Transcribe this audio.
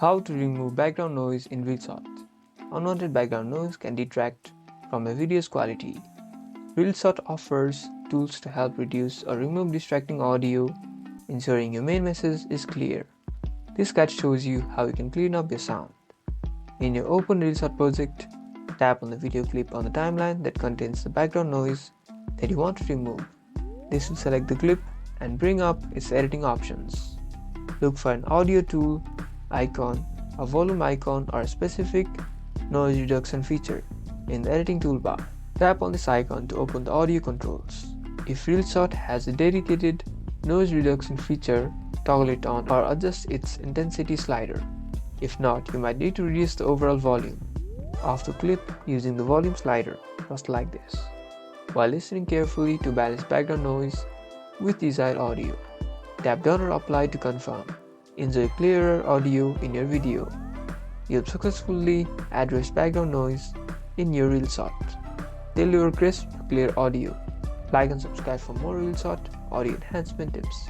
How to remove background noise in Reelshot. Unwanted background noise can detract from a video's quality. Reelshot offers tools to help reduce or remove distracting audio, ensuring your main message is clear. This guide shows you how you can clean up your sound. In your open Reelshot project, tap on the video clip on the timeline that contains the background noise that you want to remove. This will select the clip and bring up its editing options. Look for an audio tool icon, a volume icon, or a specific noise reduction feature in the editing toolbar. Tap on this icon to open the audio controls. If Reelshot has a dedicated noise reduction feature, toggle it on or adjust its intensity slider. If not, you might need to reduce the overall volume of the clip using the volume slider, just like this, while listening carefully to balance background noise with desired audio. Tap down or apply to confirm. Enjoy clearer audio in your video. You've successfully addressed background noise in your Reelshot. Deliver crisp, clear audio. Like and subscribe for more Reelshot audio enhancement tips.